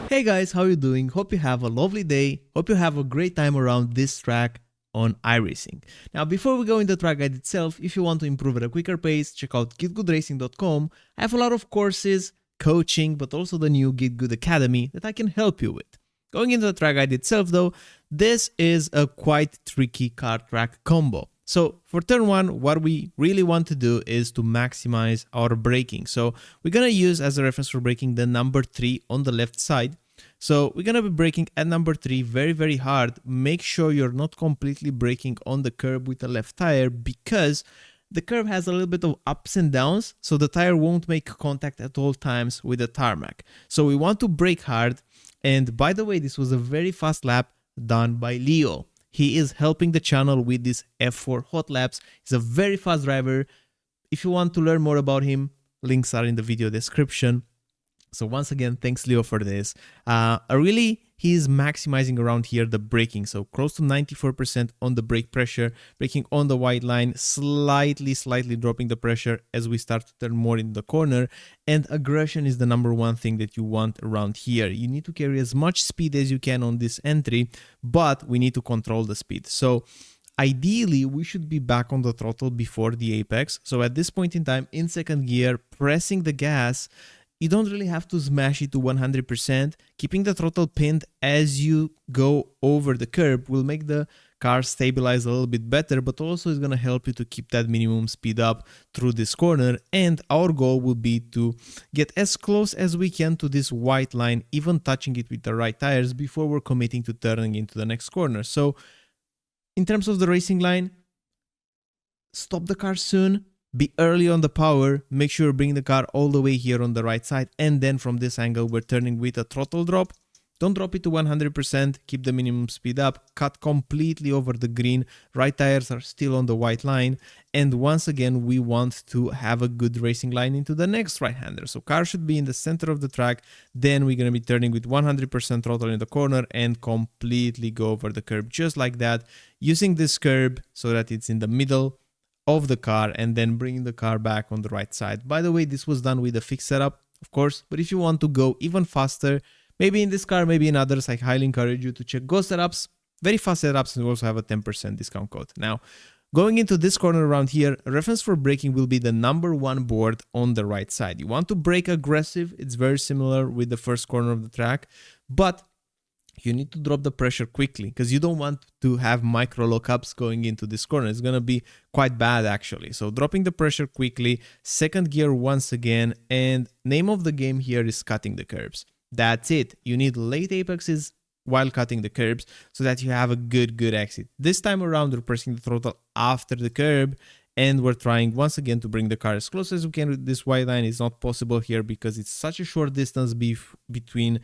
Hey guys, how you doing? Hope you have a lovely day. Hope you have a great time around this track on iRacing. Now, before we go into the track guide itself, if you want to improve at a quicker pace, check out GitGudRacing.com. I have a lot of courses, coaching, but also the new GitGud Academy that I can help you with. Going into the track guide itself though, this is a quite tricky car track combo. So for turn one, what we really want to do is to maximize our braking. So we're going to use as a reference for braking the number 3 on the left side. So we're going to be braking at number 3 very, very hard. Make sure you're not completely braking on the curb with the left tire because the curb has a little bit of ups and downs. So the tire won't make contact at all times with the tarmac. So we want to brake hard. And by the way, this was a very fast lap done by Leo. He is helping the channel with this F4 Hotlaps. He's a very fast driver. If you want to learn more about him, links are in the video description. So once again, thanks Leo for this. He's maximizing around here the braking. So close to 94% on the brake pressure, braking on the white line, slightly dropping the pressure as we start to turn more in the corner. And aggression is the number one thing that you want around here. You need to carry as much speed as you can on this entry, but we need to control the speed. So ideally, we should be back on the throttle before the apex. So at this point in time, in second gear, pressing the gas, you don't really have to smash it to 100%. Keeping the throttle pinned as you go over the curb will make the car stabilize a little bit better, but also is going to help you to keep that minimum speed up through this corner. And our goal will be to get as close as we can to this white line, even touching it with the right tires before we're committing to turning into the next corner. So in terms of the racing line, stop the car soon. Be early on the power, make sure you bring the car all the way here on the right side, and then from this angle we're turning with a throttle drop. Don't drop it to 100%, keep the minimum speed up, cut completely over the green, right tires are still on the white line, and once again we want to have a good racing line into the next right-hander. So car should be in the center of the track, then we're going to be turning with 100% throttle in the corner and completely go over the curb just like that, using this curb so that it's in the middle of the car and then bringing the car back on the right side. By the way, this was done with a fixed setup, of course, but if you want to go even faster, maybe in this car, maybe in others, I highly encourage you to check Go setups, very fast setups, and we also have a 10% discount code. Now, going into this corner around here, a reference for braking will be the number 1 board on the right side. You want to brake aggressive, it's very similar with the first corner of the track, but you need to drop the pressure quickly because you don't want to have micro lockups going into this corner. It's going to be quite bad actually. So dropping the pressure quickly, second gear once again, and name of the game here is cutting the curbs. That's it. You need late apexes while cutting the curbs so that you have a good exit. This time around we're pressing the throttle after the curb and we're trying once again to bring the car as close as we can with this white line. It's not possible here because it's such a short distance between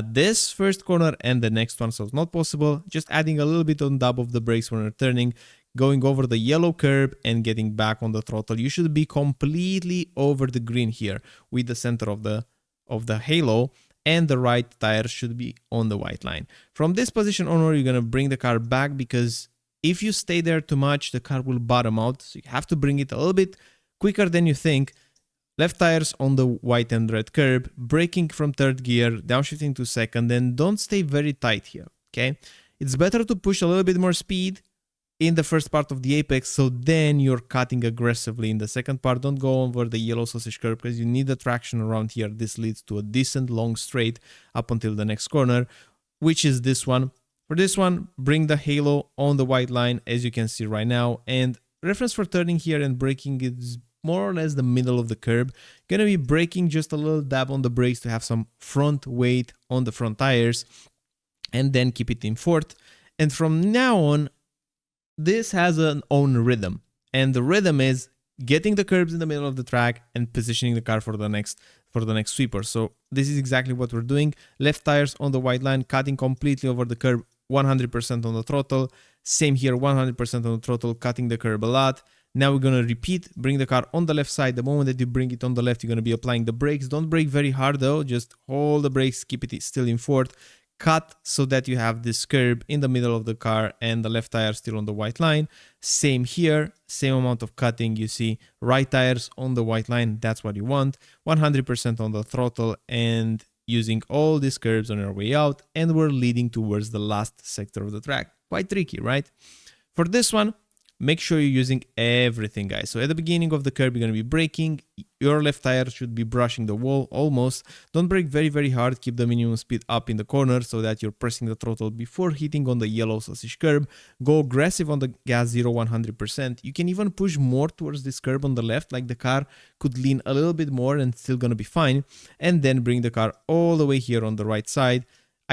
this first corner and the next one, so it's not possible. Just adding a little bit on top of the brakes when we're turning, going over the yellow curb and getting back on the throttle. You should be completely over the green here with the center of the halo, and the right tire should be on the white line. From this position onward, you're gonna bring the car back because if you stay there too much, the car will bottom out. So you have to bring it a little bit quicker than you think. Left tires on the white and red curb, braking from third gear, downshifting to second, and don't stay very tight here, okay? It's better to push a little bit more speed in the first part of the apex, so then you're cutting aggressively in the second part. Don't go over the yellow sausage curb because you need the traction around here. This leads to a decent long straight up until the next corner, which is this one. For this one, bring the halo on the white line as you can see right now, and reference for turning here and braking is more or less the middle of the curb. Gonna be braking just a little dab on the brakes to have some front weight on the front tires and then keep it in fourth. And from now on, this has an own rhythm, and the rhythm is getting the curbs in the middle of the track and positioning the car for the next sweeper. So this is exactly what we're doing. Left tires on the white line, cutting completely over the curb, 100% on the throttle. Same here, 100% on the throttle, cutting the curb a lot. Now we're going to repeat, bring the car on the left side. The moment that you bring it on the left, you're going to be applying the brakes. Don't brake very hard though, just hold the brakes, keep it still in fourth. Cut so that you have this curb in the middle of the car and the left tire still on the white line. Same here, same amount of cutting. You see right tires on the white line, that's what you want. 100% on the throttle, and using all these curves on our way out, and we're leading towards the last sector of the track. Quite tricky, right? For this one, make sure you're using everything, guys. So at the beginning of the curve, you're going to be braking. Your left tire should be brushing the wall almost. Don't brake very, very hard. Keep the minimum speed up in the corner so that you're pressing the throttle before hitting on the yellow sausage curb. Go aggressive on the gas 0-100%. You can even push more towards this curb on the left, like the car could lean a little bit more and still going to be fine. And then bring the car all the way here on the right side.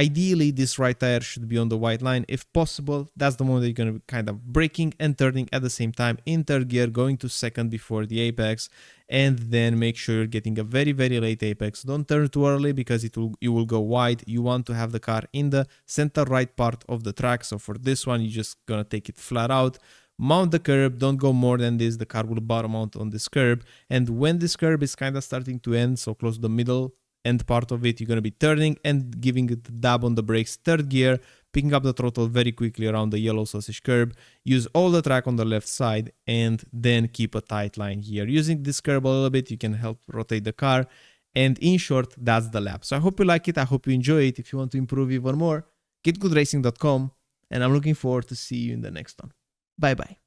Ideally, this right tire should be on the white line if possible. That's the moment that you're going to be kind of braking and turning at the same time in third gear, going to second before the apex, and then make sure you're getting a very, very late apex. Don't turn too early because you will go wide. You want to have the car in the center right part of the track. So for this one, you're just going to take it flat out. Mount the curb, don't go more than this. The car will bottom out on this curb. And when this curb is kind of starting to end, so close to the middle end part of it, you're going to be turning and giving it the dab on the brakes, third gear, picking up the throttle very quickly around the yellow sausage curb, use all the track on the left side, and then keep a tight line here. Using this curb a little bit, you can help rotate the car, and in short, that's the lap. So I hope you like it, I hope you enjoy it. If you want to improve even more, GitGudRacing.com, and I'm looking forward to see you in the next one. Bye bye.